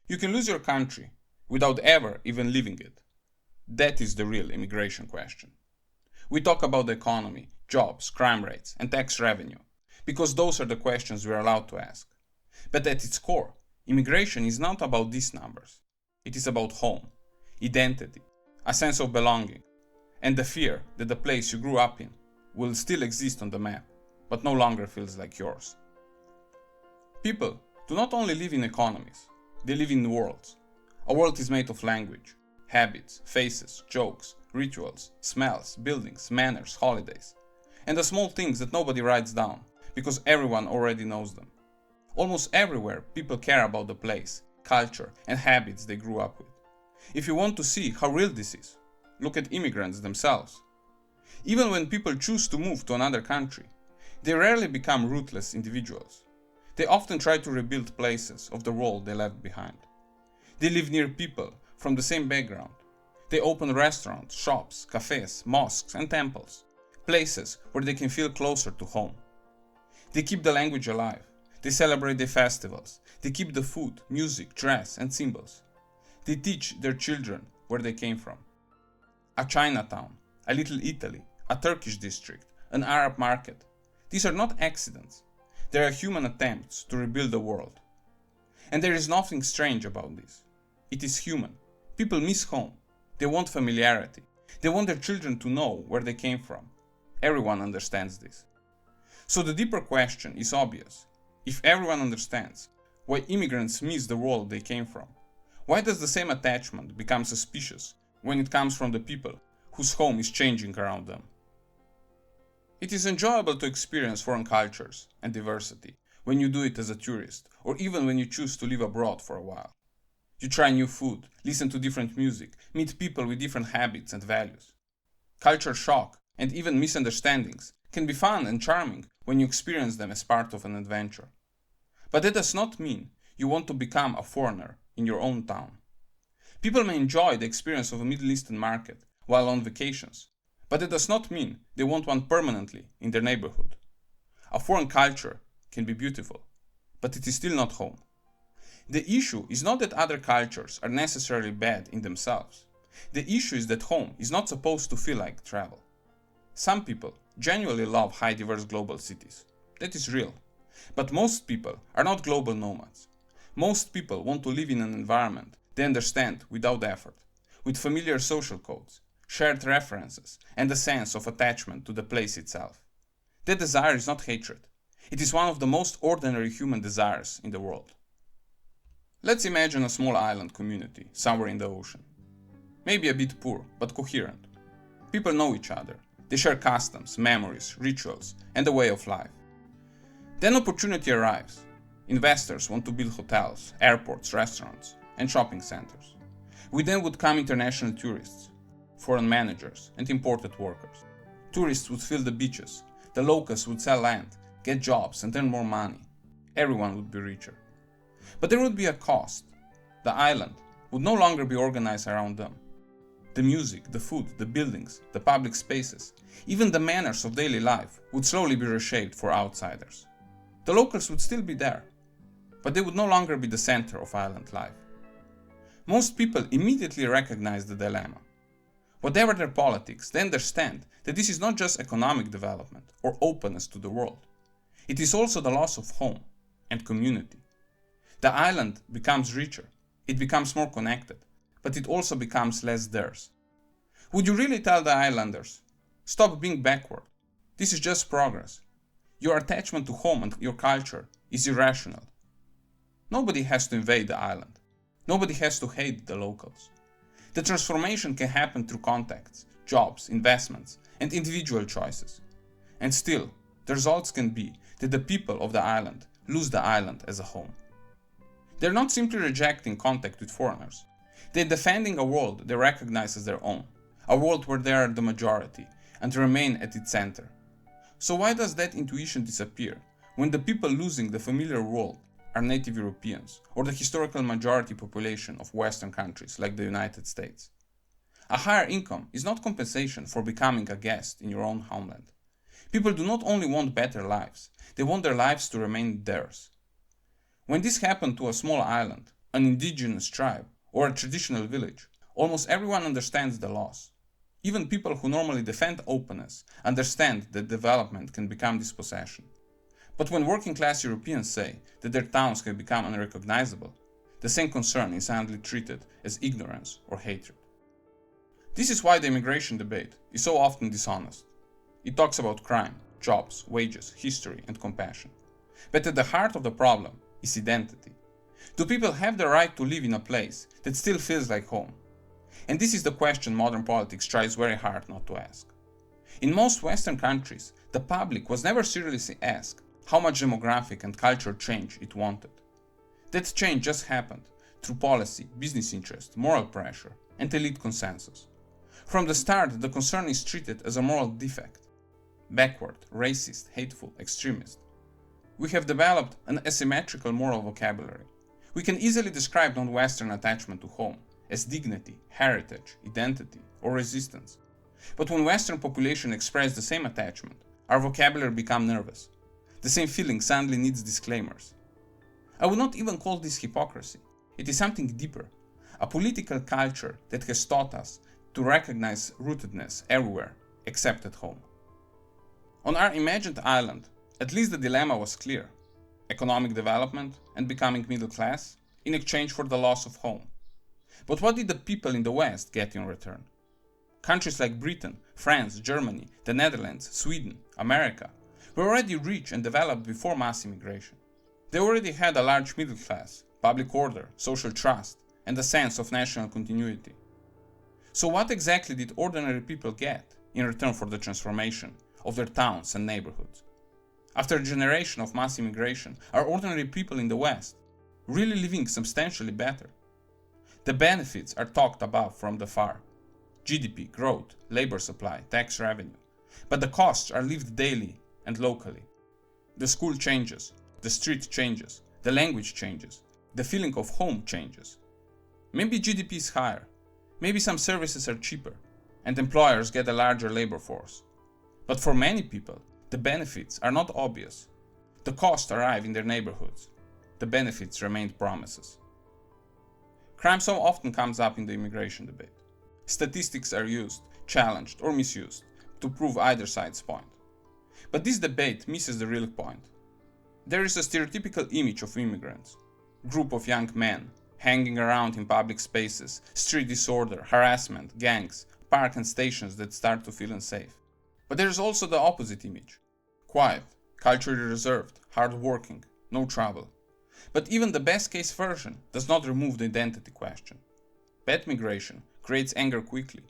You can lose your country without ever even leaving it. That is the real immigration question. We talk about the economy, jobs, crime rates, and tax revenue, because those are the questions we are allowed to ask. But at its core, immigration is not about these numbers. It is about home, identity, a sense of belonging, and the fear that the place you grew up in will still exist on the map, but no longer feels like yours. People do not only live in economies, they live in worlds. A world is made of language, habits, faces, jokes, rituals, smells, buildings, manners, holidays, and the small things that nobody writes down, because everyone already knows them. Almost everywhere, people care about the place, culture, and habits they grew up with. If you want to see how real this is, look at immigrants themselves. Even when people choose to move to another country, they rarely become ruthless individuals. They often try to rebuild places of the world they left behind. They live near people from the same background. They open restaurants, shops, cafes, mosques, and temples, places where they can feel closer to home. They keep the language alive. They celebrate their festivals. They keep the food, music, dress, and symbols. They teach their children where they came from. A Chinatown, a Little Italy, a Turkish district, an Arab market. These are not accidents. They are human attempts to rebuild the world. And there is nothing strange about this. It is human. People miss home. They want familiarity. They want their children to know where they came from. Everyone understands this. So the deeper question is obvious. If everyone understands why immigrants miss the world they came from, why does the same attachment become suspicious when it comes from the people whose home is changing around them? It is enjoyable to experience foreign cultures and diversity when you do it as a tourist, or even when you choose to live abroad for a while. You try new food, listen to different music, meet people with different habits and values. Culture shock and even misunderstandings can be fun and charming when you experience them as part of an adventure. But that does not mean you want to become a foreigner in your own town. People may enjoy the experience of a Middle Eastern market while on vacations, but it does not mean they want one permanently in their neighborhood. A foreign culture can be beautiful, but it is still not home. The issue is not that other cultures are necessarily bad in themselves. The issue is that home is not supposed to feel like travel. Some people genuinely love high diverse global cities. That is real. But most people are not global nomads. Most people want to live in an environment they understand without effort, with familiar social codes, shared references, and a sense of attachment to the place itself. That desire is not hatred. It is one of the most ordinary human desires in the world. Let's imagine a small island community somewhere in the ocean. Maybe a bit poor, but coherent. People know each other. They share customs, memories, rituals, and a way of life. Then opportunity arrives. Investors want to build hotels, airports, restaurants, and shopping centers. With them would come international tourists, foreign managers, and imported workers. Tourists would fill the beaches. The locals would sell land, get jobs, and earn more money. Everyone would be richer. But there would be a cost. The island would no longer be organized around them. The music, the food, the buildings, the public spaces, even the manners of daily life would slowly be reshaped for outsiders. The locals would still be there, but they would no longer be the center of island life. Most people immediately recognize the dilemma. Whatever their politics, they understand that this is not just economic development or openness to the world. It is also the loss of home and community. The island becomes richer, it becomes more connected, but it also becomes less theirs. Would you really tell the islanders, stop being backward? This is just progress. Your attachment to home and your culture is irrational. Nobody has to invade the island. Nobody has to hate the locals. The transformation can happen through contacts, jobs, investments, and individual choices. And still, the results can be that the people of the island lose the island as a home. They're not simply rejecting contact with foreigners. They're defending a world they recognize as their own, a world where they are the majority and remain at its center. So why does that intuition disappear when the people losing the familiar world are native Europeans or the historical majority population of Western countries like the United States? A higher income is not compensation for becoming a guest in your own homeland. People do not only want better lives, they want their lives to remain theirs. When this happened to a small island, an indigenous tribe, or a traditional village, almost everyone understands the loss. Even people who normally defend openness understand that development can become dispossession. But when working-class Europeans say that their towns can become unrecognizable, the same concern is suddenly treated as ignorance or hatred. This is why the immigration debate is so often dishonest. It talks about crime, jobs, wages, history, and compassion. But at the heart of the problem is identity. Do people have the right to live in a place that still feels like home? And this is the question modern politics tries very hard not to ask. In most Western countries, the public was never seriously asked how much demographic and cultural change it wanted. That change just happened through policy, business interest, moral pressure, and elite consensus. From the start, the concern is treated as a moral defect. Backward, racist, hateful, extremist. We have developed an asymmetrical moral vocabulary. We can easily describe non-Western attachment to home as dignity, heritage, identity, or resistance. But when Western population express the same attachment, our vocabulary becomes nervous. The same feeling suddenly needs disclaimers. I would not even call this hypocrisy. It is something deeper, a political culture that has taught us to recognize rootedness everywhere except at home. On our imagined island, at least the dilemma was clear: economic development and becoming middle class in exchange for the loss of home. But what did the people in the West get in return? Countries like Britain, France, Germany, the Netherlands, Sweden, America were already rich and developed before mass immigration. They already had a large middle class, public order, social trust, and a sense of national continuity. So what exactly did ordinary people get in return for the transformation of their towns and neighborhoods? After a generation of mass immigration, are ordinary people in the West really living substantially better? The benefits are talked about from the far: GDP, growth, labor supply, tax revenue. But the costs are lived daily and locally. The school changes, the street changes, the language changes, the feeling of home changes. Maybe GDP is higher, maybe some services are cheaper, and employers get a larger labor force. But for many people, the benefits are not obvious. The costs arrive in their neighborhoods. The benefits remain promises. Crime so often comes up in the immigration debate. Statistics are used, challenged, or misused to prove either side's point. But this debate misses the real point. There is a stereotypical image of immigrants: group of young men hanging around in public spaces, street disorder, harassment, gangs, park and stations that start to feel unsafe. But there is also the opposite image: quiet, culturally reserved, hardworking, no trouble. But even the best case version does not remove the identity question. Bad migration creates anger quickly.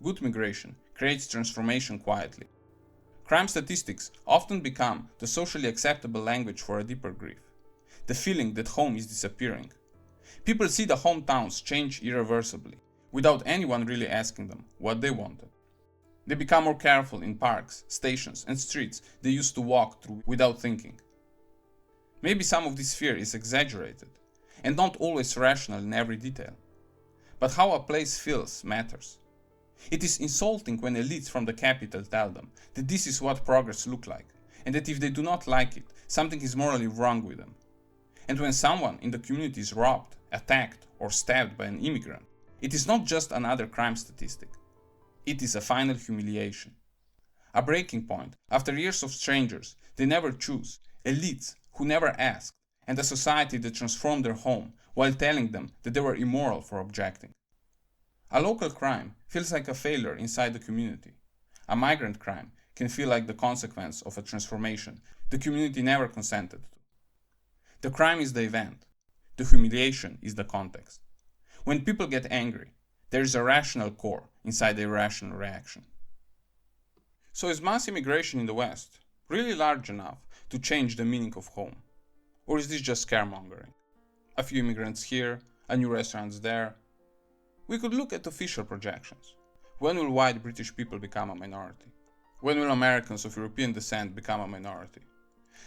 Good migration creates transformation quietly. Crime statistics often become the socially acceptable language for a deeper grief, the feeling that home is disappearing. People see the hometowns change irreversibly, without anyone really asking them what they wanted. They become more careful in parks, stations, and streets they used to walk through without thinking. Maybe some of this fear is exaggerated, and not always rational in every detail. But how a place feels matters. It is insulting when elites from the capital tell them that this is what progress looks like, and that if they do not like it, something is morally wrong with them. And when someone in the community is robbed, attacked, or stabbed by an immigrant, it is not just another crime statistic. It is a final humiliation. A breaking point after years of strangers they never choose, elites who never asked, and a society that transformed their home while telling them that they were immoral for objecting. A local crime feels like a failure inside the community. A migrant crime can feel like the consequence of a transformation the community never consented to. The crime is the event. The humiliation is the context. When people get angry, there is a rational core inside the irrational reaction. So is mass immigration in the West really large enough to change the meaning of home? Or is this just scaremongering? A few immigrants here, a new restaurant there. We could look at official projections. When will white British people become a minority? When will Americans of European descent become a minority?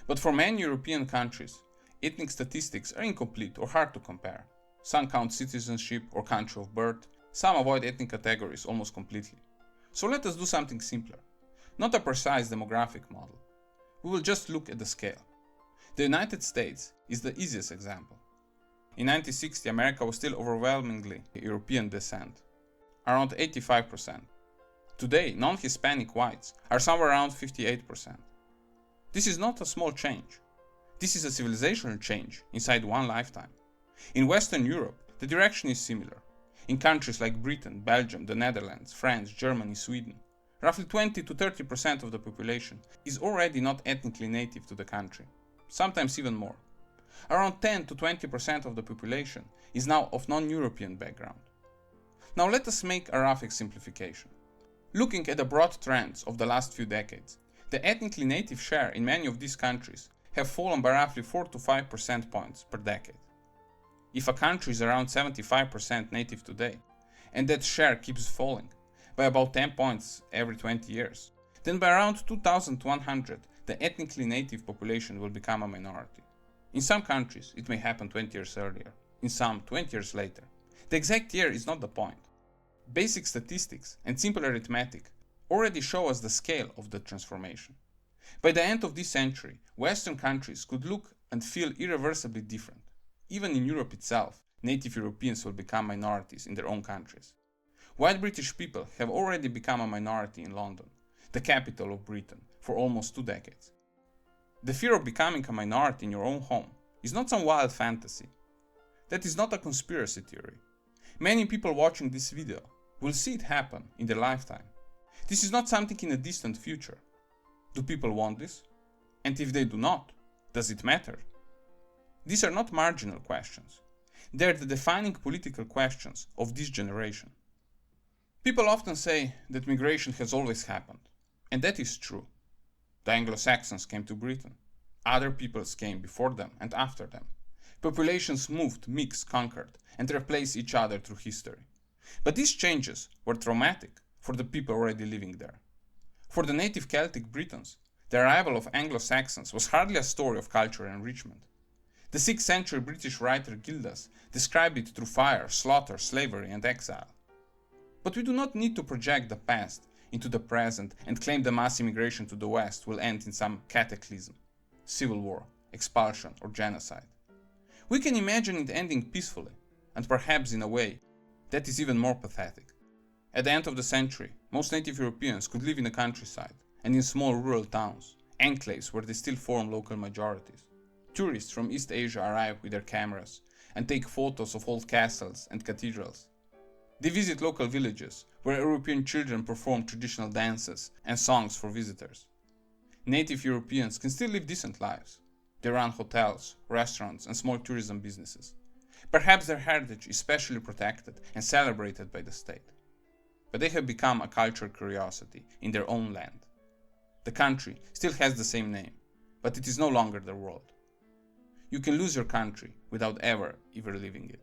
But for many European countries, ethnic statistics are incomplete or hard to compare. Some count citizenship or country of birth, some avoid ethnic categories almost completely. So let us do something simpler. Not a precise demographic model. We will just look at the scale. The United States is the easiest example. In 1960, America was still overwhelmingly European descent, around 85%. Today, non-Hispanic whites are somewhere around 58%. This is not a small change. This is a civilizational change inside one lifetime. In Western Europe, the direction is similar. In countries like Britain, Belgium, the Netherlands, France, Germany, Sweden, roughly 20 to 30% of the population is already not ethnically native to the country, sometimes even more. Around 10 to 20% of the population is now of non-European background. Now let us make a rough simplification. Looking at the broad trends of the last few decades, the ethnically native share in many of these countries have fallen by roughly 4 to 5 percent points per decade. If a country is around 75% native today, and that share keeps falling by about 10 points every 20 years, then by around 2100 the ethnically native population will become a minority. In some countries it may happen 20 years earlier, in some 20 years later. The exact year is not the point. Basic statistics and simple arithmetic already show us the scale of the transformation. By the end of this century, Western countries could look and feel irreversibly different. Even in Europe itself, native Europeans will become minorities in their own countries. White British people have already become a minority in London, the capital of Britain, for almost 2 decades. The fear of becoming a minority in your own home is not some wild fantasy. That is not a conspiracy theory. Many people watching this video will see it happen in their lifetime. This is not something in a distant future. Do people want this? And if they do not, does it matter? These are not marginal questions. They are the defining political questions of this generation. People often say that migration has always happened, and that is true. The Anglo-Saxons came to Britain. Other peoples came before them and after them. Populations moved, mixed, conquered, and replaced each other through history. But these changes were traumatic for the people already living there. For the native Celtic Britons, the arrival of Anglo-Saxons was hardly a story of cultural enrichment. The 6th century British writer Gildas described it through fire, slaughter, slavery, and exile. But we do not need to project the past into the present and claim the mass immigration to the West will end in some cataclysm, civil war, expulsion, or genocide. We can imagine it ending peacefully, and perhaps in a way that is even more pathetic. At the end of the century, most native Europeans could live in the countryside and in small rural towns, enclaves where they still form local majorities. Tourists from East Asia arrive with their cameras and take photos of old castles and cathedrals. They visit local villages where European children perform traditional dances and songs for visitors. Native Europeans can still live decent lives. They run hotels, restaurants, and small tourism businesses. Perhaps their heritage is specially protected and celebrated by the state. But they have become a cultural curiosity in their own land. The country still has the same name, but it is no longer their world. You can lose your country without ever leaving it.